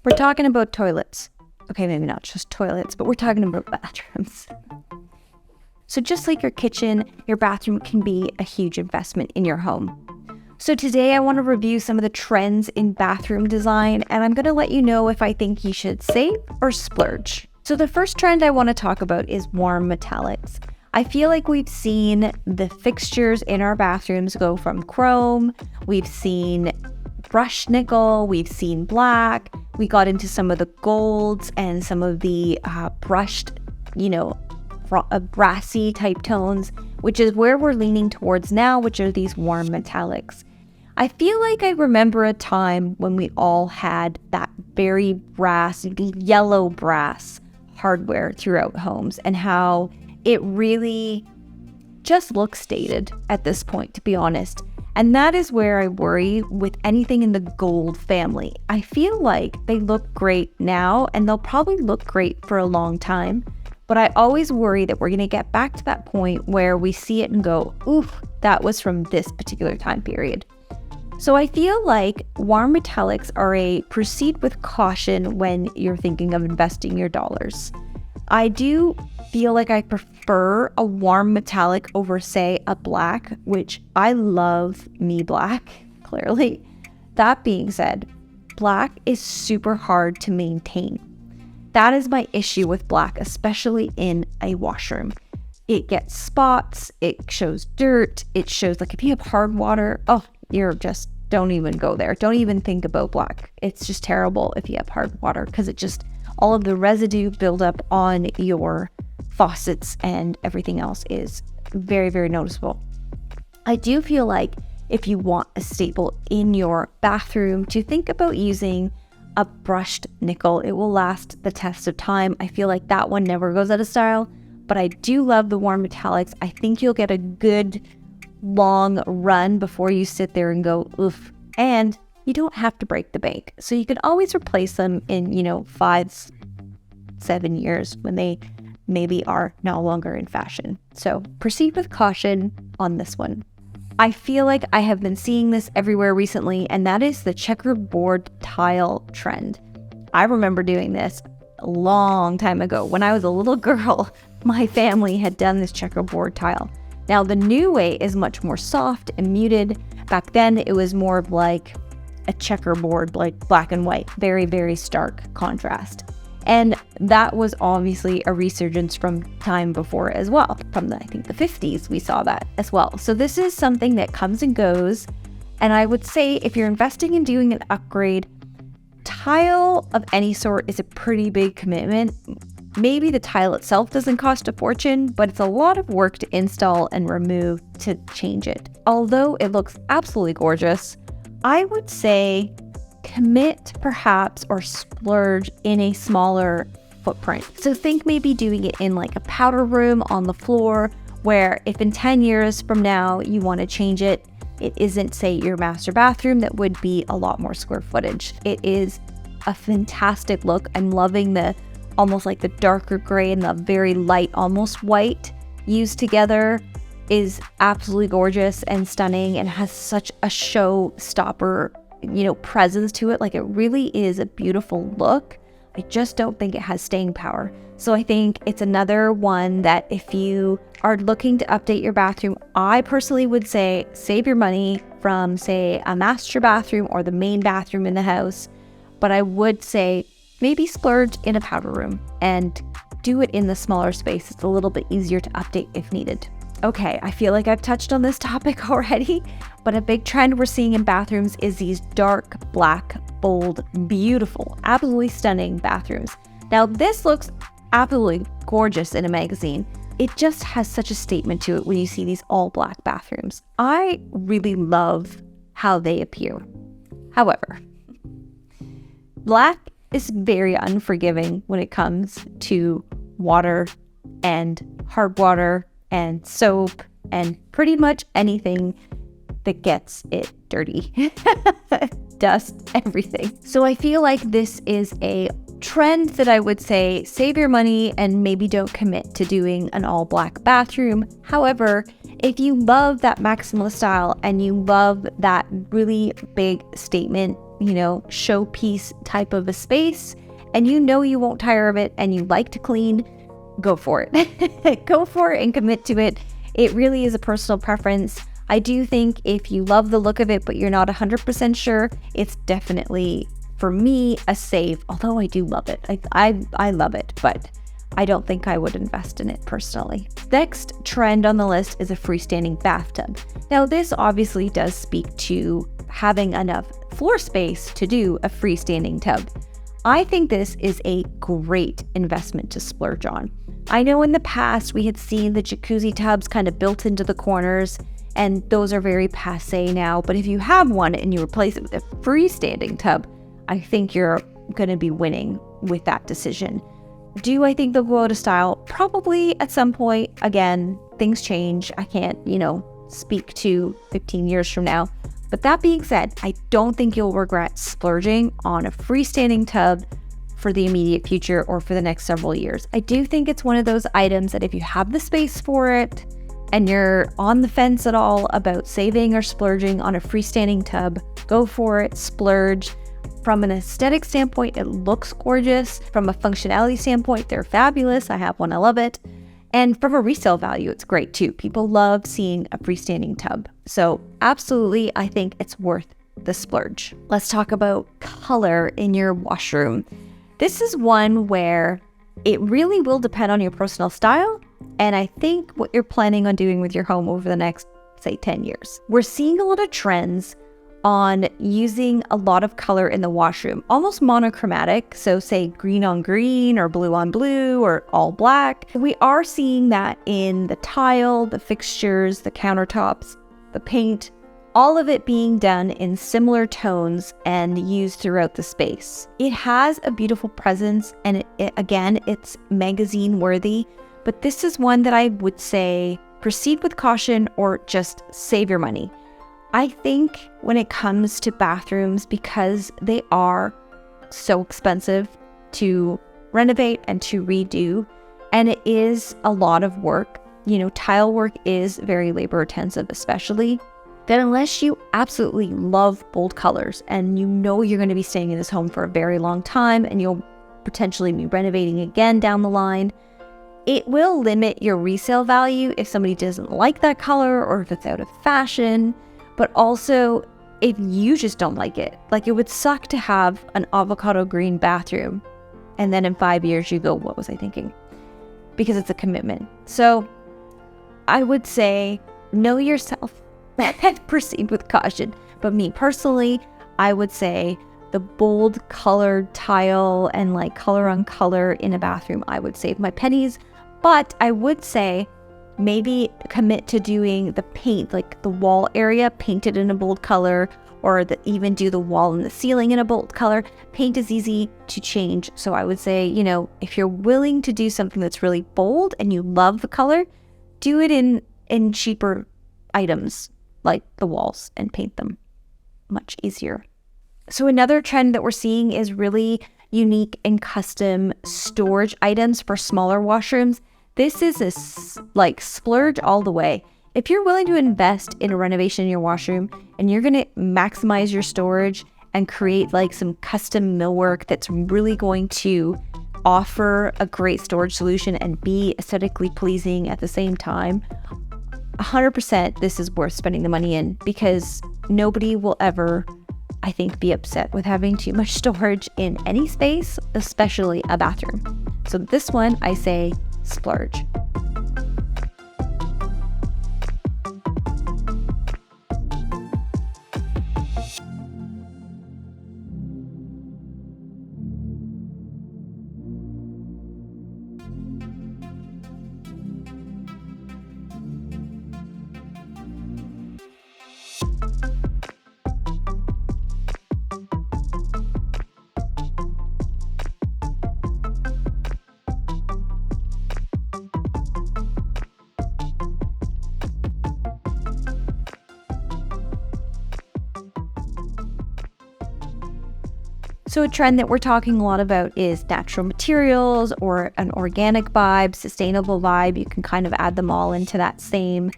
We're talking about toilets. Okay, maybe not just toilets, but we're talking about bathrooms. So just like your kitchen, your bathroom can be a huge investment in your home. So today I want to review some of the trends in bathroom design, and I'm going to let you know if I think you should save or splurge. So the first trend I want to talk about is warm metallics. I feel like we've seen the fixtures in our bathrooms go from chrome, we've seen brushed nickel, we've seen black, we got into some of the golds and some of the brushed, brassy type tones, which is where we're leaning towards now, which are these warm metallics. I feel like I remember a time when we all had that very brass, yellow brass hardware throughout homes, and how it really just looks dated at this point, to be honest. And that is where I worry with anything in the gold family. I feel like they look great now and they'll probably look great for a long time, but I always worry that we're going to get back to that point where we see it and go, oof, that was from this particular time period. So I feel like warm metallics are a proceed with caution when you're thinking of investing your dollars. I do feel like I prefer a warm metallic over, say, a black, which I love me black, clearly. That being said, black is super hard to maintain. That is my issue with black, especially in a washroom. It gets spots, it shows dirt, it shows, like, if you have hard water, don't even go there. Don't even think about black. It's just terrible if you have hard water, because it just, all of the residue build up on your faucets and everything else is very, very noticeable. I do feel like if you want a staple in your bathroom, to think about using a brushed nickel. It will last the test of time. I feel like that one never goes out of style, but I do love the warm metallics. I think you'll get a good long run before you sit there and go, oof. And you don't have to break the bank. So you can always replace them in, 5-7 years when they maybe are no longer in fashion. So proceed with caution on this one. I feel like I have been seeing this everywhere recently, and that is the checkerboard tile trend. I remember doing this a long time ago. When I was a little girl, my family had done this checkerboard tile. Now the new way is much more soft and muted. Back then it was more of like a checkerboard, like black and white, very, very stark contrast. And that was obviously a resurgence from time before as well. From the 50s, we saw that as well. So this is something that comes and goes. And I would say if you're investing in doing an upgrade, tile of any sort is a pretty big commitment. Maybe the tile itself doesn't cost a fortune, but it's a lot of work to install and remove to change it. Although it looks absolutely gorgeous, I would say commit perhaps or splurge in a smaller footprint. So think maybe doing it in like a powder room on the floor, where if in 10 years from now you want to change it, it isn't, say, your master bathroom that would be a lot more square footage. It is a fantastic look. I'm loving the almost like the darker gray and the very light, almost white used together is absolutely gorgeous and stunning, and has such a showstopper, presence to it. Like, it really is a beautiful look. I just don't think it has staying power. So I think it's another one that if you are looking to update your bathroom, I personally would say save your money from, say, a master bathroom or the main bathroom in the house. But I would say maybe splurge in a powder room and do it in the smaller space. It's a little bit easier to update if needed. Okay, I feel like I've touched on this topic already, but a big trend we're seeing in bathrooms is these dark, black, bold, beautiful, absolutely stunning bathrooms. Now, this looks absolutely gorgeous in a magazine. It just has such a statement to it when you see these all black bathrooms. I really love how they appear. However, black is very unforgiving when it comes to water and hard water and soap and pretty much anything that gets it dirty. Dust, everything. So I feel like this is a trend that I would say save your money and maybe don't commit to doing an all black bathroom. However, if you love that maximalist style and you love that really big statement showpiece type of a space, and you won't tire of it and you like to clean, go for it. Go for it and commit to it. It really is a personal preference. I do think if you love the look of it, but you're not 100% sure, it's definitely, for me, a save. Although I do love it. I love it, but I don't think I would invest in it personally. Next trend on the list is a freestanding bathtub. Now, this obviously does speak to having enough floor space to do a freestanding tub. I think this is a great investment to splurge on. I know in the past we had seen the jacuzzi tubs kind of built into the corners, and those are very passé now, but if you have one and you replace it with a freestanding tub, I think you're going to be winning with that decision. Do I think they'll go out of style? Probably at some point. Again, things change. I can't, speak to 15 years from now. But that being said, I don't think you'll regret splurging on a freestanding tub for the immediate future or for the next several years. I do think it's one of those items that if you have the space for it and you're on the fence at all about saving or splurging on a freestanding tub, go for it, splurge. From an aesthetic standpoint, it looks gorgeous. From a functionality standpoint, they're fabulous. I have one, I love it. And from a resale value, it's great too. People love seeing a freestanding tub. So absolutely, I think it's worth the splurge. Let's talk about color in your washroom. This is one where it really will depend on your personal style, and I think what you're planning on doing with your home over the next, say, 10 years. We're seeing a lot of trends on using a lot of color in the washroom, almost monochromatic. So say green on green or blue on blue or all black. We are seeing that in the tile, the fixtures, the countertops, the paint, all of it being done in similar tones and used throughout the space. It has a beautiful presence, and it's magazine worthy, but this is one that I would say proceed with caution or just save your money. I think when it comes to bathrooms, because they are so expensive to renovate and to redo, and it is a lot of work, tile work is very labor intensive, especially, that unless you absolutely love bold colors and you're going to be staying in this home for a very long time and you'll potentially be renovating again down the line, it will limit your resale value if somebody doesn't like that color or if it's out of fashion. But also, if you just don't like it would suck to have an avocado green bathroom and then in 5 years you go, what was I thinking? Because it's a commitment. So I would say know yourself and proceed with caution. But me personally, I would say the bold colored tile and color on color in a bathroom, I would save my pennies. But I would say maybe commit to doing the paint, the wall area painted in a bold color, or even do the wall and the ceiling in a bold color. Paint is easy to change. So I would say, if you're willing to do something that's really bold and you love the color, do it in cheaper items like the walls and paint them. Much easier. So another trend that we're seeing is really unique and custom storage items for smaller washrooms. This is a splurge all the way. If you're willing to invest in a renovation in your washroom and you're going to maximize your storage and create some custom millwork that's really going to offer a great storage solution and be aesthetically pleasing at the same time, 100% this is worth spending the money in, because nobody will ever, I think, be upset with having too much storage in any space, especially a bathroom. So this one, I say splurge. So a trend that we're talking a lot about is natural materials or an organic vibe, sustainable vibe. You can kind of add them all into that same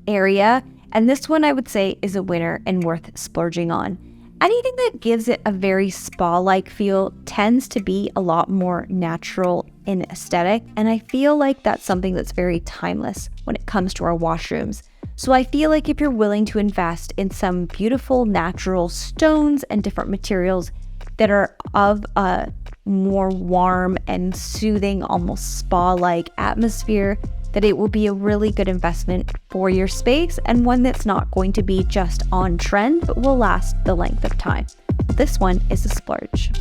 area. And this one I would say is a winner and worth splurging on. Anything that gives it a very spa-like feel tends to be a lot more natural in aesthetic, and I feel like that's something that's very timeless when it comes to our washrooms. So I feel like if you're willing to invest in some beautiful natural stones and different materials that are of a more warm and soothing, almost spa-like atmosphere, that it will be a really good investment for your space, and one that's not going to be just on trend but will last the length of time. This one is a splurge.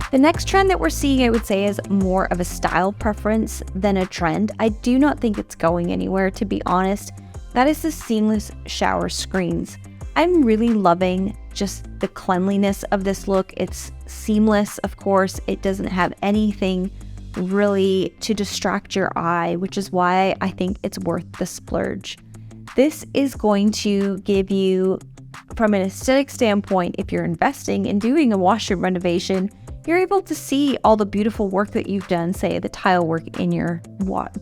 The next trend that we're seeing, I would say, is more of a style preference than a trend. I do not think it's going anywhere, to be honest. That is the seamless shower screens. I'm really loving just the cleanliness of this look. It's seamless, of course. It doesn't have anything really to distract your eye, which is why I think it's worth the splurge. This is going to give you, from an aesthetic standpoint, if you're investing in doing a washroom renovation, you're able to see all the beautiful work that you've done, say the tile work in your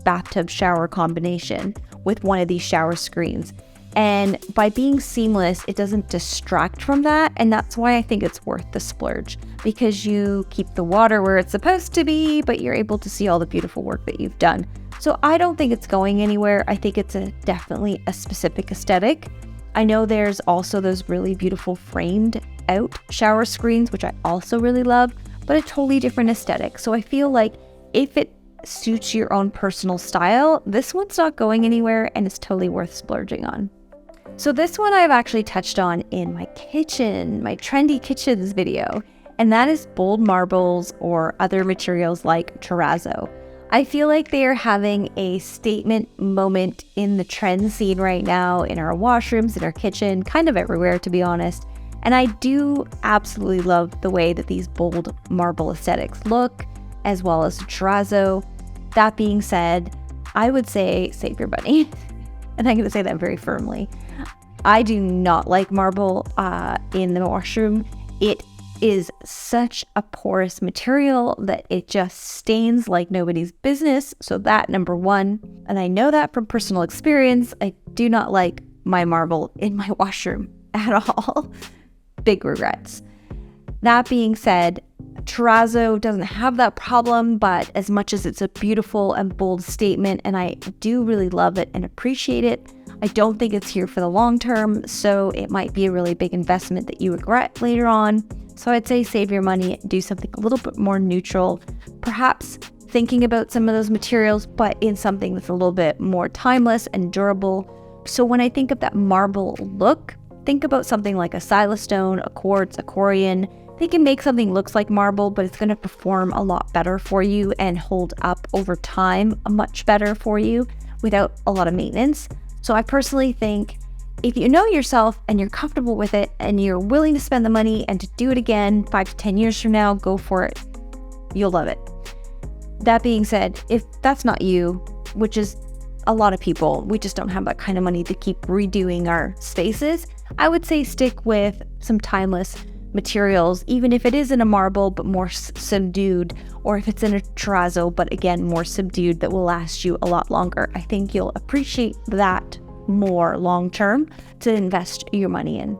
bathtub shower combination with one of these shower screens. And by being seamless, it doesn't distract from that. And that's why I think it's worth the splurge, because you keep the water where it's supposed to be, but you're able to see all the beautiful work that you've done. So I don't think it's going anywhere. I think it's definitely a specific aesthetic. I know there's also those really beautiful framed out shower screens, which I also really love, but a totally different aesthetic. So I feel like if it suits your own personal style, this one's not going anywhere and it's totally worth splurging on. So this one I've actually touched on in my kitchen, my trendy kitchens video, and that is bold marbles or other materials like terrazzo. I feel like they are having a statement moment in the trend scene right now in our washrooms, in our kitchen, kind of everywhere, to be honest. And I do absolutely love the way that these bold marble aesthetics look, as well as terrazzo. That being said, I would say save your money. And I'm going to say that very firmly. I do not like marble in the washroom. It is such a porous material that it just stains like nobody's business. So that, number one, and I know that from personal experience, I do not like my marble in my washroom at all. Big regrets. That being said, terrazzo doesn't have that problem, but as much as it's a beautiful and bold statement, and I do really love it and appreciate it, I don't think it's here for the long term, so it might be a really big investment that you regret later on. So I'd say save your money, do something a little bit more neutral, perhaps thinking about some of those materials, but in something that's a little bit more timeless and durable. So when I think of that marble look, think about something like a silestone, a quartz, a corian. They can make something looks like marble, but it's going to perform a lot better for you and hold up over time much better for you without a lot of maintenance. So I personally think if you know yourself and you're comfortable with it and you're willing to spend the money and to do it again 5 to 10 years from now, go for it. You'll love it. That being said, if that's not you, which is a lot of people, we just don't have that kind of money to keep redoing our spaces, I would say stick with some timeless materials, even if it is in a marble but more subdued, or if it's in a terrazzo but again more subdued, that will last you a lot longer. I think you'll appreciate that more long term to invest your money in.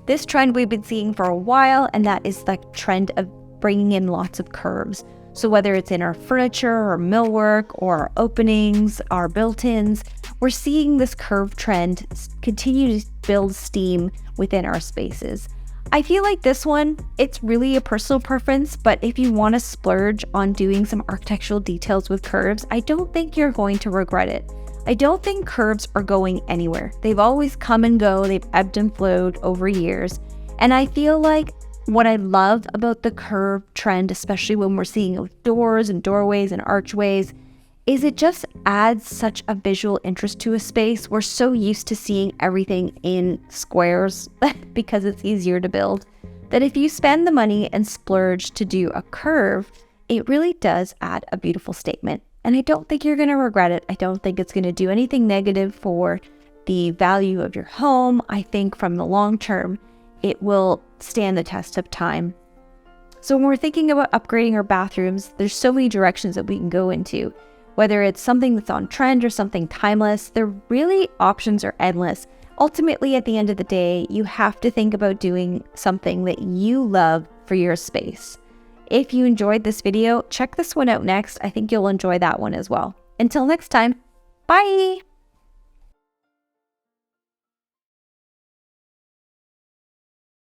This trend we've been seeing for a while, and that is the trend of bringing in lots of curves. So whether it's in our furniture or millwork or our openings, our built-ins, we're seeing this curve trend continue to build steam within our spaces. I feel like this one, it's really a personal preference, but if you want to splurge on doing some architectural details with curves, I don't think you're going to regret it. I don't think curves are going anywhere. They've always come and go, they've ebbed and flowed over years, and I feel like What I love about the curve trend, especially when we're seeing doors and doorways and archways, is it just adds such a visual interest to a space. We're so used to seeing everything in squares because it's easier to build, that if you spend the money and splurge to do a curve, it really does add a beautiful statement. And I don't think you're going to regret it. I don't think it's going to do anything negative for the value of your home. I think from the long term, it will stand the test of time. So when we're thinking about upgrading our bathrooms, there's so many directions that we can go into. Whether it's something that's on trend or something timeless, options are endless. Ultimately, at the end of the day, you have to think about doing something that you love for your space. If you enjoyed this video, check this one out next. I think you'll enjoy that one as well. Until next time, bye!